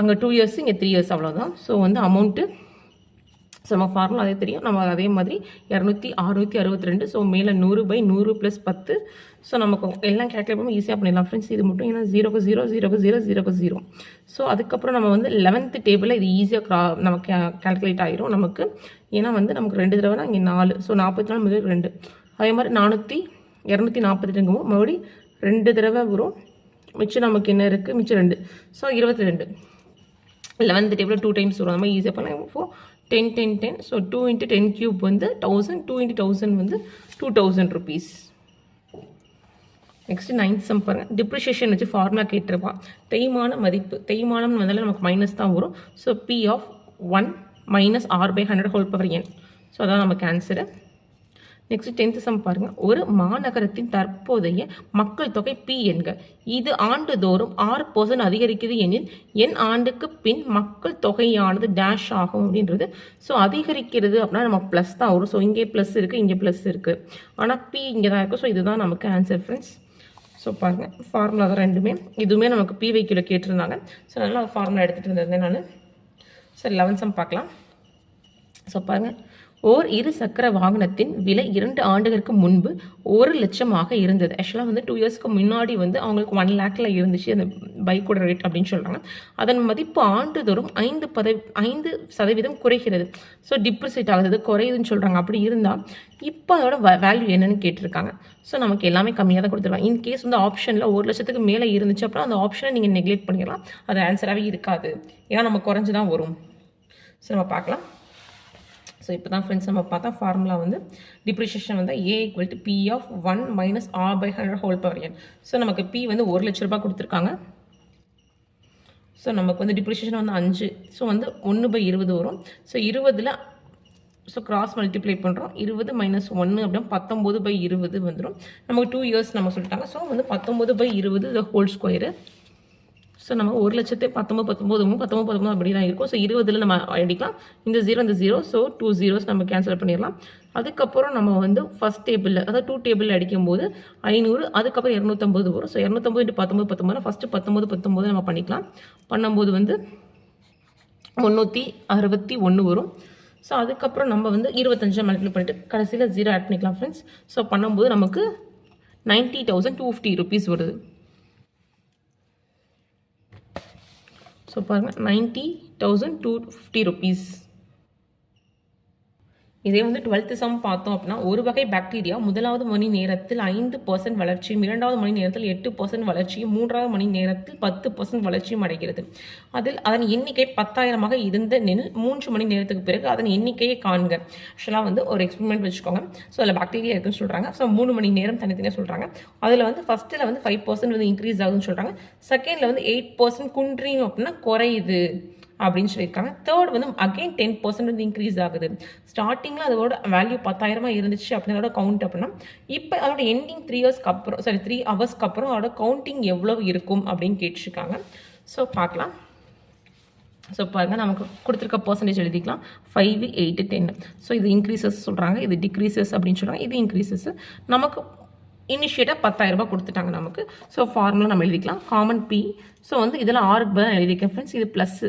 அங்கே 2 இயர்ஸ், இங்கே 3 இயர்ஸ் அவ்வளோதான். ஸோ வந்து அமௌண்ட்டு ஸோ நம்ம ஃபார்முலா அதே தெரியும், நம்ம அதே மாதிரி 662. ஸோ மேலே 100/100 + 10. ஸோ நமக்கு எல்லாம் கேல்குலேட் பண்ணி ஈஸியாக பண்ணிடலாம் ஃப்ரெண்ட்ஸ். இது மட்டும் ஏன்னா 0க்கு 0, 0க்கு 0, 0க்கு 0. ஸோ அதுக்கப்புறம் நம்ம வந்து 11th டேபிளில் இது ஈஸியாக நமக்கு கேல்குலேட் ஆகிரும் நமக்கு. ஏன்னா வந்து நமக்கு 2 தடவைனா இங்கே 4. ஸோ 44 முதல் 2. அதே மாதிரி 242 மறுபடியும் 2 தடவை வரும். மிச்சம் நமக்கு என்ன இருக்குது, மிச்சம் 2. ஸோ 22. 11th டேபிளில் 2 டைம்ஸ் வரும். நம்ம ஈஸியாக பண்ணலாம். இப்போ 10, 10, 10. ஸோ 2 × 10³ வந்து 1000. 2 × 1000 வந்து 2000 rupees. நெக்ஸ்ட் 9th சம் பாருங்கள். டிப்ரிஷியேஷன் வச்சு ஃபார்முலா கேட்டிருப்பான். தேய்மான மதிப்பு, தேய்மானம் வந்தாலும் நமக்கு மைனஸ் தான் வரும். So P of 1 - R/100 n. So அதான் நமக்கு ஆன்சரு. நெக்ஸ்ட் 10th சம் பாருங்கள். ஒரு மாநகரத்தின் தற்போதைய மக்கள் தொகை P என்க. இது ஆண்டுதோறும் 6% அதிகரிக்குது எனில் என் ஆண்டுக்கு பின் மக்கள் தொகையானது டேஷ் ஆகும் அப்படின்றது. ஸோ அதிகரிக்கிறது அப்படின்னா நமக்கு ப்ளஸ் தான் வரும். ஸோ இங்கே ப்ளஸ் இருக்குது, இங்கே ப்ளஸ் இருக்குது, ஆனால் P இங்கே தான் இருக்குது. ஸோ இதுதான் நமக்கு ஆன்சர் ஃப்ரெண்ட்ஸ். ஸோ பாருங்கள் ஃபார்முலா தான் ரெண்டுமே. இதுவுமே நமக்கு P வைக்கிற கேட்டிருந்தாங்க. ஸோ நல்லா ஃபார்முலா எடுத்துகிட்டு இருந்திருந்தேன் நான். சரி 11th சம் பார்க்கலாம். ஸோ பாருங்கள், ஓர் 2 சக்கர வாகனத்தின் விலை 2 ஆண்டுகளுக்கு முன்பு 1 லட்சமாக இருந்தது. ஆக்சுவலாக வந்து 2 இயர்ஸ்க்கு முன்னாடி வந்து அவங்களுக்கு 1 lakhல இருந்துச்சு அந்த பைக்கோட ரேட் அப்படின்னு சொல்கிறாங்க. அதன் மதிப்பு ஆண்டுதோறும் 5% குறைகிறது. ஸோ டிப்ரிசியேட் ஆகுது, குறையுதுன்னு சொல்கிறாங்க. அப்படி இருந்தால் இப்போ அதோட வேல்யூ என்னன்னு கேட்டிருக்காங்க. ஸோ நமக்கு எல்லாமே கம்மியாக தான் கொடுத்துருவாங்க. இன்கேஸ் வந்து ஆப்ஷனில் 1 லட்சத்துக்கு மேலே இருந்துச்சு அப்படின்னா அந்த ஆப்ஷனை நீங்கள் நெக்லெக்ட் பண்ணிடலாம். அது ஆன்சராகவே இருக்காது, ஏன்னா நம்ம குறைஞ்சி தான் வரும். ஸோ நம்ம பார்க்கலாம். ஸோ இப்போ தான் ஃப்ரெண்ட்ஸ் நம்ம பார்த்தா ஃபார்முலா வந்து டிப்ரிஷியேஷன் வந்து A = P of 1 - R/100 n. So நமக்கு P வந்து 1 லட்ச ரூபாய் கொடுத்துருக்காங்க. ஸோ நமக்கு வந்து டிப்ரிஷியேஷன் வந்து 5. ஸோ வந்து 1/20 வரும். ஸோ 20ல் ஸோ கிராஸ் மல்டிப்ளை பண்ணுறோம். 20 - 1 அப்படின்னா 19/20 வந்துடும். நமக்கு 2 இயர்ஸ் நம்ம சொல்லிட்டாங்க. ஸோ வந்து 19/20 ஹோல் ஸ்கொயரு. ஸோ நம்ம 1 லட்சத்தை 19 அப்படி தான் இருக்கும். ஸோ 20ல் நம்ம அடிக்கலாம். இந்த 0 ஸோ 2 zeros நம்ம கேன்சல் பண்ணிடலாம். அதுக்கப்புறம் நம்ம வந்து ஃபஸ்ட் டேபிளில், அதாவது 2 டேபிளில் அடிக்கும்போது 500, அதுக்கப்புறம் 250 வரும். ஸோ 250 × 19 ஃபஸ்ட்டு 19 நம்ம பண்ணிக்கலாம். பண்ணும்போது வந்து 361 வரும். ஸோ அதுக்கப்புறம் நம்ம வந்து 25 மல்டிப்ளை பண்ணிவிட்டு கடைசியில் 0 ஆட் பண்ணிக்கலாம் ஃப்ரெண்ட்ஸ். ஸோ பண்ணும்போது நமக்கு 90,250 rupees வருது. ஸோ பாருங்கள் 90,250 rupees. இதே வந்து 12th சம் பார்த்தோம் அப்படின்னா, ஒரு வகை பாக்டீரியா முதலாவது மணி நேரத்தில் 5% வளர்ச்சியும், 2வது மணி நேரத்தில் 8% வளர்ச்சியும், 3வது மணி நேரத்தில் 10% வளர்ச்சியும் அடைகிறது. அதில் அதன் எண்ணிக்கை 10,000 இருந்த நிலையில் 3 மணி நேரத்துக்கு பிறகு அதன் எண்ணிக்கையை காண்க. ஆக்சுவலாக வந்து ஒரு எக்ஸ்பெரிமெண்ட் வச்சுக்கோங்க. ஸோ அதில் பாக்டீரியா இருக்குன்னு சொல்கிறாங்க. ஸோ 3 மணி நேரம் தனித்தனியாக சொல்கிறாங்க. அதில் வந்து ஃபஸ்ட்டில் வந்து 5% வந்து இன்க்ரீஸ் ஆகுதுன்னு சொல்கிறாங்க. செகண்டில் வந்து 8% குன்றியும் அப்படின்னா குறையுது அப்படின்னு சொல்லியிருக்காங்க. தேர்ட் வந்து அகெயின் 10% வந்து இன்க்ரீஸ் ஆகுது. ஸ்டார்டிங்கில் அதோட வேல்யூ 10,000 இருந்துச்சு அப்படின்னு அதோட கவுண்ட் அப்படின்னா, இப்போ அதோட எண்டிங் 3 ஹவர்ஸ்க்கு அப்புறம் அதோட கவுண்டிங் எவ்வளோ இருக்கும் அப்படின்னு கேட்டிருக்காங்க. ஸோ பார்க்கலாம். ஸோ பாருங்கள், நமக்கு கொடுத்துருக்க பர்சன்டேஜ் எழுதிக்கலாம். 5, 8, 10. ஸோ இது இன்க்ரீசஸ் சொல்கிறாங்க, இது டிக்ரீசஸ் அப்படின்னு சொல்கிறாங்க, இது இன்க்ரீசஸ். நமக்கு இனிஷியேட்டாக 10,000 ரூபாய் கொடுத்துட்டாங்க நமக்கு. ஸோ ஃபார்முலா நம்ம எழுதிக்கலாம். Common B. ஸோ வந்து இதெல்லாம் ஆருக்கு பதிலாக எழுதிக்கேன் ஃப்ரெண்ட்ஸ். இது ப்ளஸ்ஸு,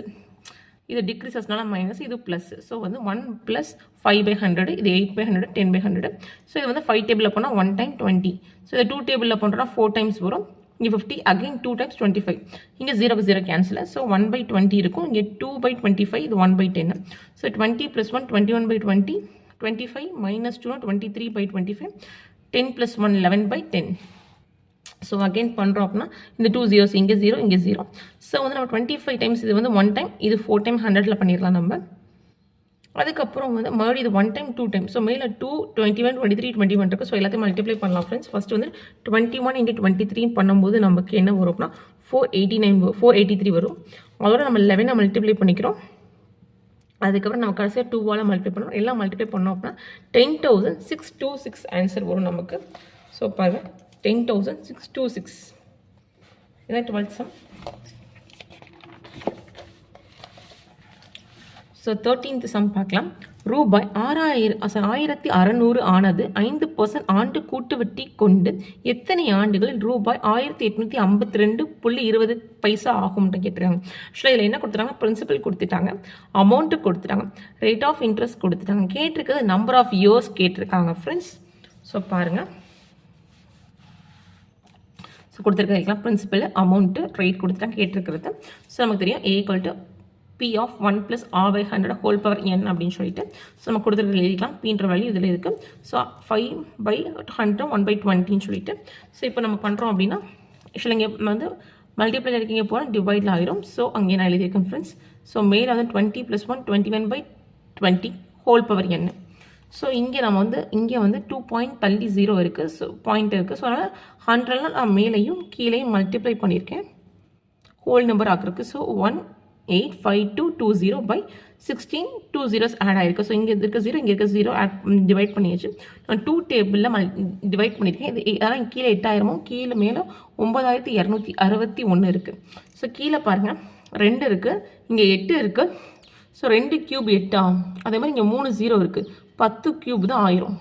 இது டிக்ரீசஸ்னால மைனஸ், இது ப்ளஸ். ஸோ வந்து 1 + 5/100, இது 8/100, 10/100. ஸோ இது வந்து 5 டேபிளில் போனால் 1 × 20. ஸோ இது 2 டேபிளில் பண்ணுறோன்னா 4 டைம்ஸ் வரும். இங்கே 50, அகைன் 2 × 25. இங்கே 0 க்கு 0 கேன்சல். ஸோ 1/20 இருக்கும். இங்கே 2/25, இது 1/10. ஸோ 20 + 1 21/20, 25 - 2 23/25, 10 + 1 11/10. ஸோ அகெயின் பண்ணுறோம் அப்படின்னா இந்த 2 zeros இங்கே 0, இங்கே 0. ஸோ வந்து நம்ம 25 டைம்ஸ் இது வந்து 1 டைம், இது 4 டைம் 100ல் பண்ணிடலாம் நம்ம. அதுக்கப்புறம் வந்து மறுபடியும் இது 1 டைம் 2 டைம். ஸோ மேலே 2, 21, 23, 21 இருக்குது. ஸோ எல்லாத்தையும் மல்டிப்ளை பண்ணலாம் ஃப்ரெண்ட்ஸ். ஃபஸ்ட்டு வந்து 21 × 23 பண்ணும்போது நமக்கு என்ன வரும் அப்படின்னா 483 வரும். அதோட நம்ம 11 மல்டிப்ளை பண்ணிக்கிறோம். அதுக்கப்புறம் நம்ம கடைசியாக 2வால் மல்டிப்ளை பண்ணுறோம். எல்லாம் மல்டிப்ளை பண்ணோம் அப்படின்னா 10,626 ஆன்சர் வரும் நமக்கு. ஸோ பாருங்கள், 10,626. இதான் 12th sum. So 13th sum பார்க்கலாம். ரூபாய் 6,600 ஆனது 5% ஆண்டு கூட்டு வட்டி கொண்டு எத்தனை ஆண்டுகளில் ரூபாய் 1,852.20 ஆகும்னு கேட்டிருக்காங்க. ஆக்சுவலாக இதில் என்ன கொடுத்துட்டாங்க, பிரின்சிபல் கொடுத்துட்டாங்க, அமௌண்ட்டு கொடுத்துட்டாங்க, ரேட் ஆஃப் இன்ட்ரெஸ்ட் கொடுத்துட்டாங்க, கேட்டிருக்கிறது நம்பர் ஆஃப் இயர்ஸ் கேட்டிருக்காங்க ஃப்ரெண்ட்ஸ். ஸோ பாருங்கள், ஸோ கொடுத்துருக்கலாம் பிரின்சிபல், அமௌண்ட்டு, ரேட் கொடுத்துட்டாங்க, கேட்டிருக்கிறது. ஸோ நமக்கு தெரியும் A = P of 1 + R/100 whole power n அப்படின்னு சொல்லிட்டு ஸோ நம்ம கொடுத்துருக்க எழுதிக்கலாம். Pன்ற வேல்யூ இதில் இருக்குது. ஸோ 5/100 1/20 சொல்லிட்டு ஸோ இப்போ நம்ம பண்ணுறோம் அப்படின்னா ஆக்சுவலாக இங்கே வந்து மல்டிப்ளை இருக்கீங்க போனால் டிவைடில் ஆகிரும். ஸோ அங்கே நான் எழுதியிருக்கேன் ஃப்ரெண்ட்ஸ். ஸோ மேலே வந்து 20 + 1 21/20 whole power n. ஸோ இங்கே நம்ம வந்து இங்கே வந்து 2 பாயிண்ட் தள்ளி 0 இருக்குது. ஸோ பாயிண்ட் இருக்குது. ஸோ அதனால் 100ல் நான் மேலேயும் கீழேயும் மல்டிப்ளை பண்ணியிருக்கேன் ஹோல் நம்பர் ஆக்குறதுக்கு. ஸோ 1,85220/16 2 zeros ஆட் ஆகிருக்கு. ஸோ இங்கே இருக்க 0, இங்கே இருக்க 0 டிவைட் பண்ணியாச்சு. நான் 2 டேபிளில் டிவைட் பண்ணியிருக்கேன். இது அதனால் கீழே 8,000, கீழே மேலே 9,261 இருக்குது. ஸோ கீழே பாருங்கள் 2 இருக்குது, இங்கே 8 இருக்குது. ஸோ 2 ³ 8 ஆகும். அதே மாதிரி இங்கே 3 0 இருக்குது, 10 ³ தான் 1000.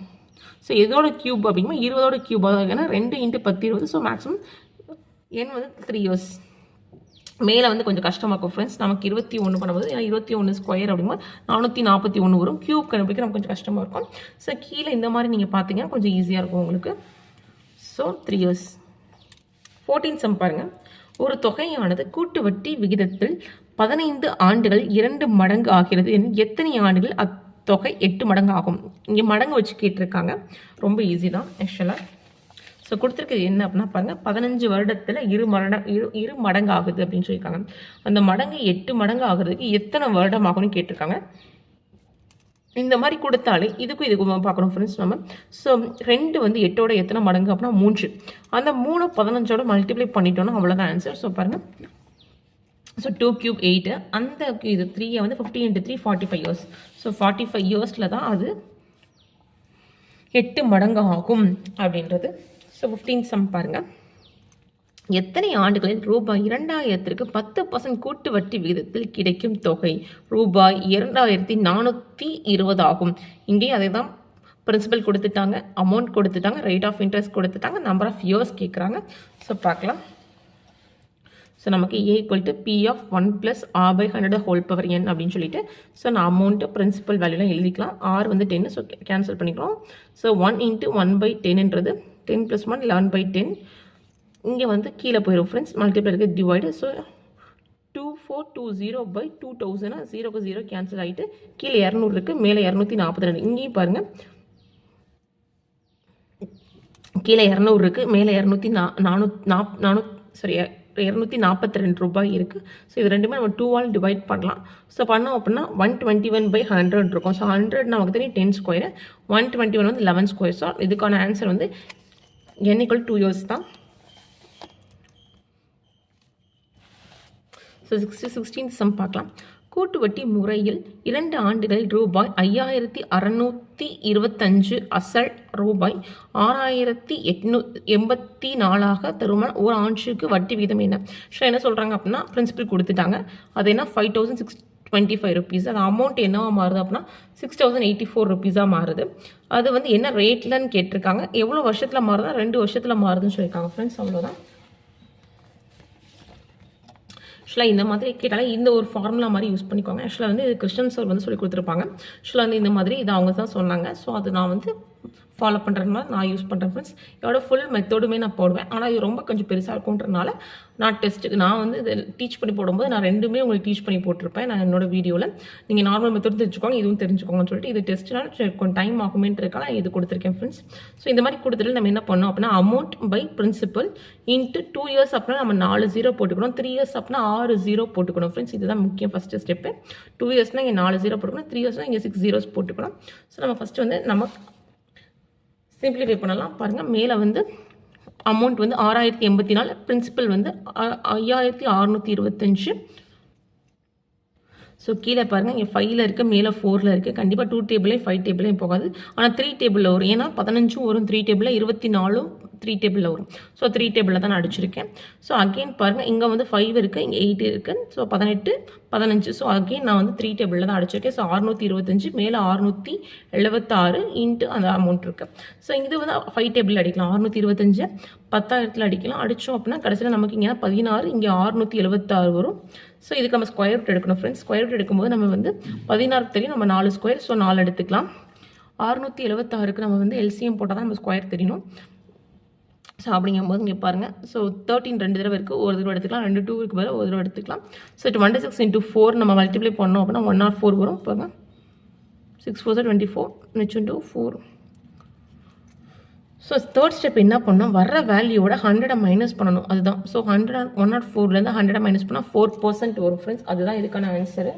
ஸோ எதோட க்யூப் அப்படிங்கும்போது 20ஓட க்யூப் ஆகும். ஏன்னா 2 × 10 20. ஸோ மேக்ஸிமம் n வந்து 3 years. மேலே வந்து கொஞ்சம் கஷ்டமாக இருக்கும் ஃப்ரெண்ட்ஸ். நமக்கு 21 பண்ணும்போது, ஏன்னா 21 ஸ்கொயர் அப்படிங்கும்போது 441 வரும். க்யூப் கண்டுபிடிக்க நமக்கு கொஞ்சம் கஷ்டமாக இருக்கும். ஸோ கீழே இந்த மாதிரி நீங்கள் பார்த்தீங்கன்னா கொஞ்சம் ஈஸியாக இருக்கும் உங்களுக்கு. So 3 years. 14th sum பாருங்கள். ஒரு தொகையானது கூட்டு வட்டி விகிதத்தில் 15 ஆண்டுகள் 2 மடங்கு ஆகிறது எனில் எத்தனை ஆண்டுகள் அத்தொகை 8 மடங்கு ஆகும்? இங்கே மடங்கு வச்சு கேட்டிருக்காங்க. ரொம்ப ஈஸி தான் ஆக்சுவலாக. ஸோ கொடுத்துருக்குது என்ன அப்படின்னா பாருங்கள், 15 வருடத்தில் 2 மடங்கு ஆகுது அப்படின்னு சொல்லியிருக்காங்க. அந்த மடங்கு 8 மடங்கு ஆகுறதுக்கு எத்தனை வருடம் ஆகும்னு கேட்டிருக்காங்க. இந்த மாதிரி கொடுத்தாலே இதுக்கும் பார்க்கணும் ஃப்ரெண்ட்ஸ் நம்ம. ஸோ 2 வந்து 8ஓட எத்தனை மடங்கு அப்படின்னா 3. அந்த 3 15ஓட மல்டிப்ளை பண்ணிட்டோன்னா அவ்வளோதான் ஆன்சர். ஸோ பாருங்கள், ஸோ 2 ³ 8, அந்த இது 3 வந்து 50 × 3 45 years. ஸோ 45 yearsல தான் அது 8 மடங்கு ஆகும் அப்படின்றது. ஸோ 15th sum பாருங்கள். எத்தனை ஆண்டுகளில் ரூபாய் 2000க்கு 10% கூட்டு வட்டி விகிதத்தில் கிடைக்கும் தொகை ரூபாய் 2420 ஆகும்? இங்கேயும் அதே தான், பிரின்சிபல் கொடுத்துட்டாங்க, அமௌண்ட் கொடுத்துட்டாங்க, ரேட் ஆஃப் இன்ட்ரெஸ்ட் கொடுத்துட்டாங்க, நம்பர் ஆஃப் இயர்ஸ் கேட்குறாங்க. ஸோ பார்க்கலாம். ஸோ நமக்கு A = P of 1 + R/100 whole power n அப்படின்னு சொல்லிட்டு ஸோ நான் அமௌண்ட்டு பிரின்சிபல் வேல்யூலாம் எழுதிக்கலாம். R வந்து 10, ஸோ கேன்சல் பண்ணிக்கிறோம். ஸோ 1 × 1/10ன்றது 10 + 1 11/10. இங்கே வந்து கீழே போயிடும் ஃப்ரெண்ட்ஸ், மல்டிப்ளை இருக்குது டிவைடு. ஸோ 2420/2000 0க்கு 0 கேன்சல் ஆகிட்டு கீழே 200 இருக்குது, மேலே 242. இங்கேயும் பாருங்கள், கீழே 200 இருக்குது, மேலே 242 ரூபாய் இருக்குது. ஸோ இது ரெண்டுமே நம்ம 2ஆல் டிவைட் பண்ணலாம். ஸோ பண்ணோம் அப்படின்னா 121/100 இருக்கும். ஸோ 100 நமக்கு தெரியும் 10 ஸ்கொயர், 121 வந்து 11 ஸ்கொயர். ஸோ இதுக்கான ஆன்சர் வந்து n = 2 years தான். ஸோ 16th sum பார்க்கலாம். கூட்டு வட்டி முறையில் 2 ஆண்டுகளில் ரூபாய் 5,625 அசல் ரூபாய் 6,884 தருமானம் ஒரு ஆண்டுக்கு வட்டி விகிதம் என்ன? ஸோ என்ன சொல்கிறாங்க அப்படின்னா பிரின்சிபல் கொடுத்துட்டாங்க. அது என்ன 5,625 25 rupees. அது அமௌண்ட் என்னவா மாறுது அப்படின்னா 6084 rupees மாறுது. அது வந்து என்ன ரேட்லன்னு கேட்டிருக்காங்க. எவ்வளோ வருஷத்தில் மாறுதுன்னா 2 வருஷத்தில் மாறுதுன்னு சொல்லியிருக்காங்க ஃப்ரெண்ட்ஸ். அவ்வளோதான். ஆக்சுவலாக இந்த மாதிரி கேட்டாலே இந்த ஒரு ஃபார்முலா மாதிரி யூஸ் பண்ணிக்கோங்க. ஆக்சுவலாக வந்து இது கிருஷ்ணன் சார் வந்து சொல்லி கொடுத்துருப்பாங்க. ஆக்சுவலாக வந்து இந்த மாதிரி இது அவங்க தான் சொன்னாங்க. ஸோ அது நான் வந்து ஃபாலோ பண்ணுறது மாதிரி நான் யூஸ் பண்ணுறேன் ஃப்ரெண்ட்ஸ். இதோட ஃபுல் மெத்தடுமே நான் போடுவேன். ஆனால் இது ரொம்ப கொஞ்சம் பெருசாக இருக்கும்ன்றனால நான் டெஸ்ட்டுக்கு நான் வந்து இதை டீச் பண்ணி போடும்போது நான் ரெண்டுமே உங்களுக்கு டீச் பண்ணி போட்டிருப்பேன் நான் என்னோட வீடியோவில். நீங்கள் நார்மல் மெத்தட் தெரிஞ்சுக்கோங்க, இதுவும் தெரிஞ்சுக்கோங்கன்னு சொல்லிட்டு இது டெஸ்ட்னால் கொஞ்சம் டைம் ஆகுமேன்றதுக்காக இது கொடுத்துருக்கேன் ஃப்ரெண்ட்ஸ். ஸோ இந்த மாதிரி கொடுத்துட்டு நம்ம என்ன பண்ணோம் அப்படின்னா amount by principal into 2 years அப்படின்னா நம்ம 4 0 போட்டுக்கணும். 3 years அப்படின்னா 6 0 போட்டுக்கணும் ஃப்ரெண்ட்ஸ். இதுதான் முக்கியம் ஃபஸ்ட்டு ஸ்டெப்பு. 2 yearsனால் இங்கே 4 0 போட்டுக்கணும். 3 yearsனால் இங்கே 6 zeros போட்டுக்கணும். ஸோ நம்ம ஃபஸ்ட்டு வந்து நம்ம சிம்பிளிஃபை பண்ணலாம். பாருங்கள், மேலே வந்து அமௌண்ட் வந்து 6084, பிரின்சிபல் வந்து 5625. ஸோ கீழே பாருங்கள், இங்கே 5ல் இருக்குது, மேலே 4ல் இருக்குது. கண்டிப்பாக 2 டேபிளையும் 5 டேபிளையும் போகாது. ஆனால் 3 டேபிளில் வரும். ஏன்னா 15 வரும் 3 டேபிளில், 24 3 டேபிளில் வரும். ஸோ 3 டேபிளில் தான் நான் அடிச்சிருக்கேன். ஸோ அகெயின் பாருங்கள், இங்கே வந்து 5 இருக்குது, இங்கே 8 இருக்குது. ஸோ 18 15. ஸோ அகெயின் நான் வந்து 3 டேபிளில் தான் அடிச்சிருக்கேன். ஸோ 625 மேலே 676 இன்ட்டு அந்த அமௌண்ட் இருக்குது. ஸோ இது வந்து 5 டேபிளில் அடிக்கலாம். 625 10,000 அடிக்கலாம். அடித்தோம் அப்படின்னா கடைசியில் நமக்கு இங்கே 16, இங்கே 676 வரும். ஸோ இதுக்கு நம்ம ஸ்கொயர் ரூட் எடுக்கணும் ஃப்ரெண்ட்ஸ். ஸ்கொயர் ரூட் எடுக்கும்போது நம்ம வந்து 16 தெரியும், நம்ம 4 ஸ்கொயர். ஸோ 4 எடுத்துக்கலாம். 676க்கு நம்ம வந்து எல்சிஎம் போட்டால் தான் நம்ம ஸ்கொயர் தெரியணும். ஸோ அப்படிங்கும்போது இங்கே பாருங்கள். ஸோ 13 2 தடவை இருக்குது, ஒரு தடவை எடுத்துக்கலாம். 2 2 இருக்குது பதில் ஒரு தடவை எடுத்துக்கலாம். ஸோ 26 × 4 நம்ம மல்டிப்ளை பண்ணோம் அப்படின்னா 104 வரும். பாருங்கள், 6 4 24 மிச்சம் 2 4. ஸோ தேர்ட் ஸ்டெப் என்ன பண்ணணும், வர்ற வேல்யூவோட 100 மைனஸ் பண்ணணும். அதுதான். ஸோ 104லேருந்து 100 மைனஸ் பண்ணால் 4% வரும் ஃப்ரெண்ட்ஸ். அதுதான் இதுக்கான ஆன்சரு.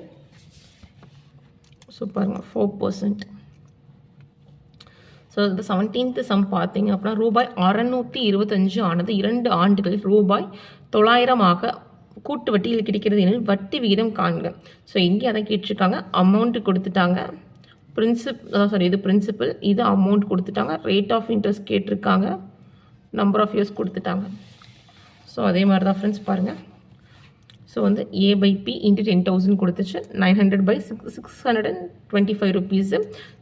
ஸோ பாருங்கள், 4%. ஸோ இது 17th சம் பார்த்தீங்க அப்படின்னா ரூபாய் 625 ஆனது 2 ஆண்டுகளில் ரூபாய் 900 கூட்டு வட்டியில் கிடைக்கிறது எனில் வட்டி விகிதம் காண்க. ஸோ இங்கே அதை கேட்டிருக்காங்க. அமௌண்ட்டு கொடுத்துட்டாங்க. இது பிரின்சிபல், இது அமௌண்ட் கொடுத்துட்டாங்க. ரேட் ஆஃப் இன்ட்ரெஸ்ட் கேட்டிருக்காங்க. நம்பர் ஆஃப் இயர்ஸ் கொடுத்துட்டாங்க. ஸோ அதே மாதிரி தான் ஃப்ரெண்ட்ஸ் பாருங்கள். ஸோ வந்து A/P இன்ட்டு 10,000 கொடுத்துச்சு. 900/625 rupees.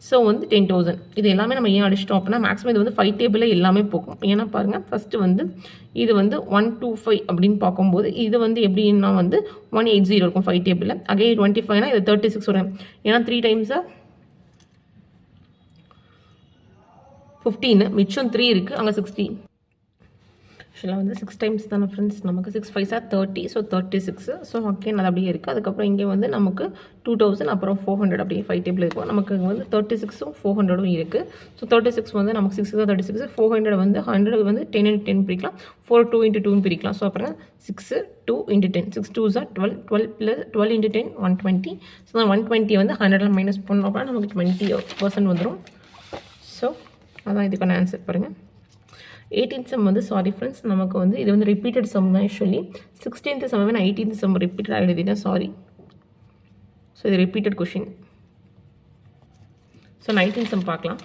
ஸோ வந்து 10,000. இது எல்லாமே நம்ம ஏன் அடிச்சிட்டோம் அப்படின்னா மேக்ஸிமம் இது வந்து 5 டேபிளில் எல்லாமே போகும். ஏன்னா பாருங்கள், ஃபஸ்ட்டு வந்து இது வந்து 125 அப்படின்னு பார்க்கும்போது இது வந்து எப்படின்னா வந்து 180 இருக்கும் 5 டேபிளில். அகைன் 25னா இது 36 வரும். ஏன்னா 3 டைம்ஸாக 15, மிச்சம் 3 இருக்குது, அங்கே 60. ஆக்சுவலாக வந்து 6 டைம்ஸ் தானே ஃப்ரெண்ட்ஸ். நமக்கு 6 5 30. ஸோ 36. ஸோ ஓகே, அது அப்படியே இருக்குது. அதுக்கப்புறம் இங்கே வந்து நமக்கு 2000, அப்புறம் 400 அப்படியே 5 டேபிள் இருக்கும். நமக்கு வந்து 36ம் 400ம் இருக்குது. ஸோ 36 வந்து நமக்கு 6 36, 400 வந்து 100 வந்து 10 × 10 பிரிக்கலாம். 4 2 × 2 பிரிக்கலாம். ஸோ அப்புறம் 6 2 × 10, 6 2s 12, 12 × 10 120. ஸோ 120 வந்து 100 மைனஸ் பண்ணோம் அப்படின்னா நமக்கு 20% வந்துடும். ஸோ அதான் இதுக்கான ஆன்சர் பாருங்கள். 18th சம் வந்து சாரி ஃப்ரெண்ட்ஸ், நமக்கு வந்து இது வந்து ரிப்பீட்டட் சம் தான். ஆக்சுவலி 16th சம்மே நான் 18th சம் ரிப்பீட்டடாக எழுதிட்டேன், சாரி. ஸோ இது repeated question. So 19th sum பார்க்கலாம்.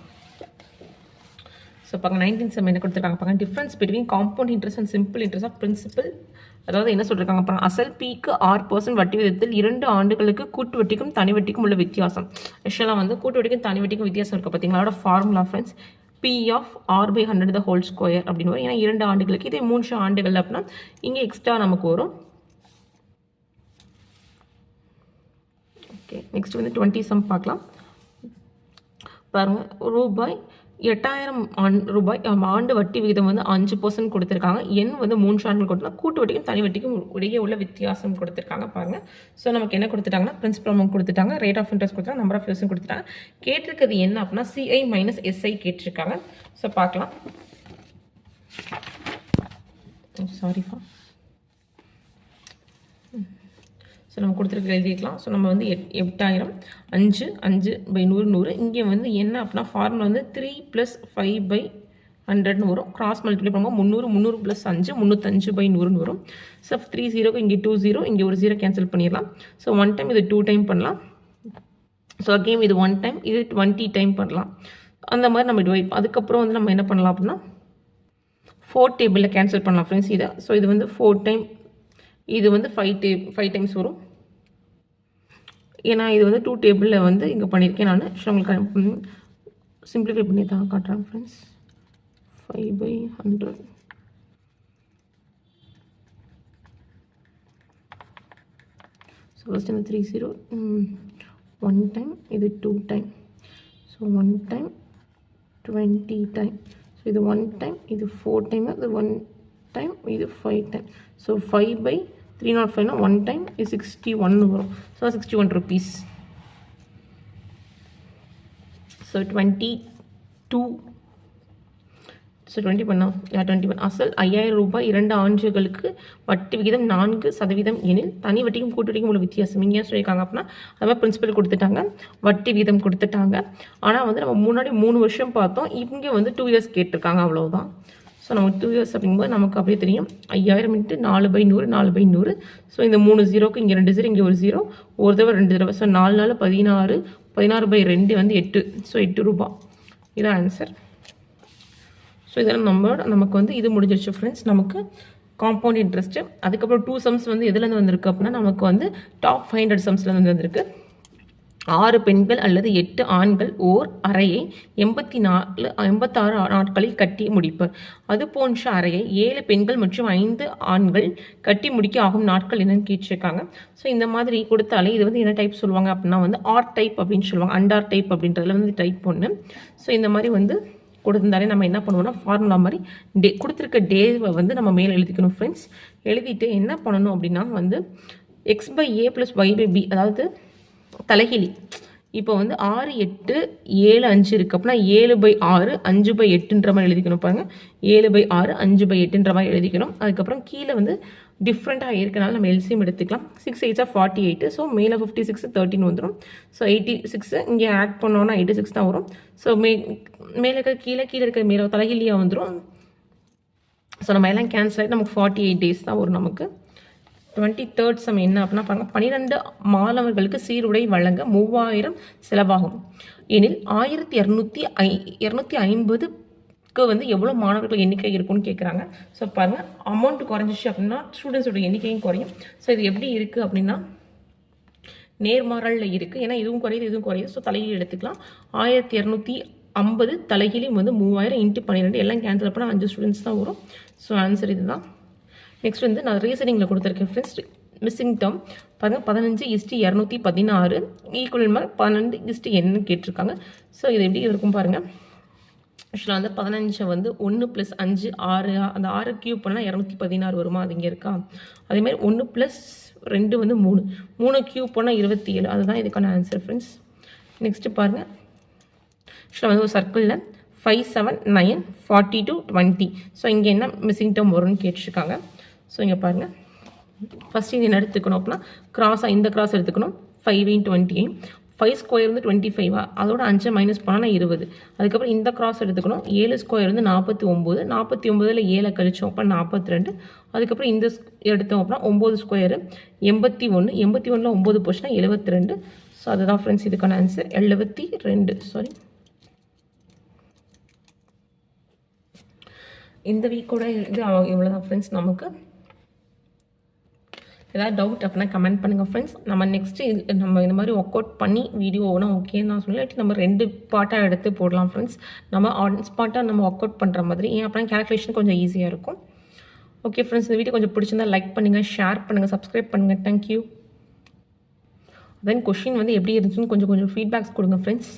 ஸோ பாருங்க, 19th சம் என்ன கொடுத்துருக்காங்க பாருங்க. Difference between compound interest and simple interest of principal. அதாவது என்ன சொல்லியிருக்காங்க பாருங்க, அசல் Pக்கு 6% வட்டி விதத்தில் 2 ஆண்டுகளுக்கு கூட்டு வட்டிக்கும் தனி வட்டிக்கும் உள்ள வித்தியாசம். ஆக்சுவலாக வந்து கூட்டு வட்டிக்கும் தனி வட்டிக்கும் வித்தியாசம் இருக்குது பார்த்தீங்களா. அதோட formula friends P of R/100 the whole square அப்படின்னு வரும். ஏன்னா 2 ஆண்டுகளுக்கு, இதே 3 ஆண்டுகள் அப்படின்னா இங்கே எக்ஸ்ட்ரா நமக்கு வரும். ஓகே, நெக்ஸ்ட் வந்து 20 சம் பார்க்கலாம். பாருங்கள், ரூபாய் 8000 ஆண்டு வட்டி விகிதம் வந்து 5% கொடுத்துருக்காங்க. எண் வந்து 3 ஆண்டுகள் கொடுத்தா கூட்டு வட்டிக்கும் தனி வட்டிக்கும் இடையே உள்ள வித்தியாசம் கொடுத்துருக்காங்க பாருங்கள். ஸோ நமக்கு என்ன கொடுத்துட்டாங்கன்னா பிரின்சிபல் அமௌண்ட் கொடுத்துட்டாங்க, ரேட் ஆஃப் இன்ட்ரெஸ்ட் கொடுத்துட்டாங்க, நம்பர் ஆஃப் இயர்ஸும் கொடுத்துட்டாங்க. கேட்டிருக்கிறது என்ன அப்படின்னா CI மைனஸ் SI கேட்டிருக்காங்க. ஸோ பார்க்கலாம். சாரிப்பா. ஸோ நம்ம கொடுத்துருக்க எழுதிக்கலாம். ஸோ நம்ம வந்து 8000 5 5/100 100. இங்கே வந்து என்ன அப்படின்னா ஃபார்முலா வந்து 3 + 5/100 வரும். கிராஸ் மல்டிப்ளை பண்ணுவோம். 300 300 + 5 305/100 வரும். ஸோ 3 0க்கு இங்கே 2 0, இங்கே ஒரு 0 கேன்சல் பண்ணிடலாம். ஸோ 1 டைம் இது 2 டைம் பண்ணலாம். ஸோ அகெயின் இது 1 டைம், இது 20 டைம் பண்ணலாம். அந்த மாதிரி நம்ம டிவைட். அதுக்கப்புறம் வந்து நம்ம என்ன பண்ணலாம் அப்படின்னா 4 டேபிளில் கேன்சல் பண்ணலாம் ஃப்ரெண்ட்ஸ் இதை. ஸோ இது வந்து 4 டைம், இது வந்து 5 டைம்ஸ் வரும். ஏன்னா இது வந்து 2 டேபிளில் வந்து இங்கே பண்ணியிருக்கேன் நான். ஸோ உங்களுக்கு சிம்பிளிஃபை பண்ணி தான் காட்டுறேன் ஃப்ரெண்ட்ஸ். 5/100. ஸோ ஃபஸ்ட் இந்த 30 1 டைம், இது 2 time. So 1 time 20 time. So இது 1 டைம், இது 4 டைம், இது 1 டைம், இது 5 டைம். ஸோ 5/305 1 டைம் இது 61 வரும். So 61 rupees. ஸோ 22. ஸோ 20 பண்ணோம். 20 அசல் 5000 ரூபாய் 2 ஆண்டுகளுக்கு வட்டி விகிதம் 4% எனில் தனி வட்டிக்கும் கூட்டு வட்டிக்கும் உள்ள வித்தியாசம் இங்கே சொல்லியிருக்காங்க. அப்படின்னா அது மாதிரி பிரின்சிபல் கொடுத்துட்டாங்க, வட்டி விகிதம் கொடுத்துட்டாங்க. ஆனால் வந்து நம்ம முன்னாடி 3 வருஷம் பார்த்தோம், இங்கே வந்து 2 இயர்ஸ் கேட்டிருக்காங்க, அவ்வளோதான். ஸோ நமக்கு 2 இயர்ஸ் அப்படிங்கும்போது நமக்கு அப்படியே தெரியும் 5000 × 4/100 4/100. ஸோ இந்த 3 0க்கு இங்கே 2 0, இங்கே ஒரு 0, ஒரு தடவை 2 தடவை. ஸோ 4 4 16, 16/2 வந்து 8. ஸோ 8 ரூபாய். இதான் ஆன்சர். ஸோ இதெல்லாம் நமக்கு வந்து இது முடிஞ்சிருச்சு ஃப்ரெண்ட்ஸ். நமக்கு காம்பவுண்ட் இன்ட்ரெஸ்ட்டு. அதுக்கப்புறம் 2 சம்ஸ் வந்து எதுலேருந்து வந்திருக்கு அப்படின்னா நமக்கு வந்து டாப் 500 சம்ஸ்லேருந்து வந்திருக்கு. 6 பெண்கள் அல்லது 8 ஆண்கள் ஓர் அறையை 86 நாட்களில் கட்டி முடிப்பர். அது போன்ற அறையை 7 பெண்கள் மற்றும் 5 ஆண்கள் கட்டி முடிக்க ஆகும் நாட்கள் என்னன்னு கேட்டிருக்காங்க. ஸோ இந்த மாதிரி கொடுத்தாலே இது வந்து என்ன டைப் சொல்லுவாங்க அப்படின்னா வந்து ஆர் டைப் அப்படின்னு சொல்லுவாங்க. அண்டார் டைப் அப்படின்றதுல வந்து டைப் ஒன்று. ஸோ இந்த மாதிரி வந்து கொடுத்துருந்தாலே நம்ம என்ன பண்ணுவோம்னா ஃபார்முலா மாதிரி கொடுத்துருக்க டேவை வந்து நம்ம மேலே எழுதிக்கணும் ஃப்ரெண்ட்ஸ். எழுதிட்டு என்ன பண்ணணும் அப்படின்னா வந்து x/a + y/b, அதாவது தலைகிலி. இப்போ வந்து 6 8 7 5 இருக்குது அப்படின்னா 7/6 5/8ன்ற மாதிரி எழுதிக்கணும். பாருங்க 7/6 5/8ன்ற மாதிரி எழுதிக்கணும். அதுக்கப்புறம் கீழே வந்து டிஃப்ரெண்ட்டாக இருக்கனால நம்ம எல்சிஎம் எடுத்துக்கலாம். 6 8 48. ஸோ மேலே 56 13 வந்துடும். ஸோ 86 இங்கே ஆட் பண்ணோன்னா 86 தான் வரும். ஸோ மேலே இருக்கிற கீழே இருக்கிற மேலே தலைகிலியாக வந்துடும். ஸோ நம்ம எல்லாம் கேன்சல் ஆகிட்டு நமக்கு 48 days தான் வரும் நமக்கு. 23rd சம் என்ன அப்படின்னா பாருங்கள், 12 மாணவர்களுக்கு சீருடை வழங்க 3000 செலவாகும் எனில் 1250க்கு வந்து எவ்வளோ மாணவர்கள் எண்ணிக்கை இருக்குன்னு கேட்குறாங்க. ஸோ பாருங்கள், அமௌண்ட் குறைஞ்சிச்சு அப்படின்னா ஸ்டூடெண்ட்ஸோட எண்ணிக்கையும் குறையும். ஸோ இது எப்படி இருக்குது அப்படின்னா நேர்மாறலில் இருக்குது. ஏன்னா இதுவும் குறையுது. ஸோ தலைகீழ் எடுத்துக்கலாம். 1250 தலைகீழும் வந்து 3000 × 12 எல்லாம் கேன்சல் பண்ணால் 5 ஸ்டூடெண்ட்ஸ் தான் வரும். ஸோ ஆன்சர் இதுதான். நெக்ஸ்ட் வந்து நான் ரீசனிங்கில் கொடுத்துருக்கேன் ஃப்ரெண்ட்ஸ். மிஸ்ஸிங் டேர்ம் பாருங்கள், 15:216 ஈக்குவல் மாதிரி 12:n கேட்டிருக்காங்க. ஸோ இது எப்படி இருக்கும் பாருங்கள். ஆக்சுவலாக வந்து 15 வந்து 1 + 5 6, அந்த 6 கியூப் பண்ணால் 216 வருமா, அது இங்கே இருக்கா. அதேமாதிரி 1 + 2 வந்து 3 கியூப் பண்ணால் 27. அதுதான் இதுக்கான ஆன்சர் ஃப்ரெண்ட்ஸ். நெக்ஸ்ட்டு பாருங்கள், ஆக்சுவலாக வந்து ஒரு சர்க்கிளில் 5 7 9 42 20. ஸோ இங்கே என்ன மிஸ்ஸிங் டேர்ம் வரும்னு கேட்டிருக்காங்க. ஸோ இங்கே பாருங்கள், ஃபஸ்ட்டு இது என்ன எடுத்துக்கணும் அப்படின்னா கிராஸாக இந்த கிராஸ் எடுத்துக்கணும். 5 × 20. 5 ஸ்கொயர் வந்து 25, அதோட 5 மைனஸ் பண்ணால் 20. அதுக்கப்புறம் இந்த கிராஸ் எடுத்துக்கணும். 7 ஸ்கொயர் வந்து 49, 49ல் 7 கழிச்சோம் அப்போ 42. அதுக்கப்புறம் இந்த எடுத்தோம் அப்படின்னா 9 ஸ்கொயரு 81, 81ல் 9 போச்சுன்னா 72. ஸோ அதுதான் ஃப்ரெண்ட்ஸ் இதுக்கான ஆன்சர் 72. சாரி, இந்த வீக்கோட இது இவ்வளோதான் ஃப்ரெண்ட்ஸ். நமக்கு ஏதாவது டவுட் அப்படின்னா கமெண்ட் பண்ணுங்கள் ஃப்ரெண்ட்ஸ். நம்ம நெக்ஸ்ட்டு நம்ம இந்த மாதிரி ஒர்க் அவுட் பண்ணி வீடியோனா ஓகேன்னு நான் சொல்லி நம்ம 2 பார்ட்டாக எடுத்து போடலாம் ஃப்ரெண்ட்ஸ். நம்ம ஆன் ஸ்பாட்டாக நம்ம ஒர்க் அவுட் பண்ணுற மாதிரி, ஏன் அப்படின்னா கேல்குலேஷன் கொஞ்சம் ஈஸியாக இருக்கும். ஓகே ஃப்ரெண்ட்ஸ், இந்த வீடியோ கொஞ்சம் பிடிச்சிருந்தா லைக் பண்ணுங்கள், ஷேர் பண்ணுங்கள், சப்ஸ்கிரைப் பண்ணுங்கள். தேங்க்யூ. தென் கொஷின் வந்து எப்படி இருந்துச்சுன்னு கொஞ்சம் ஃபீட்பேக்ஸ் கொடுங்க ஃப்ரெண்ட்ஸ்.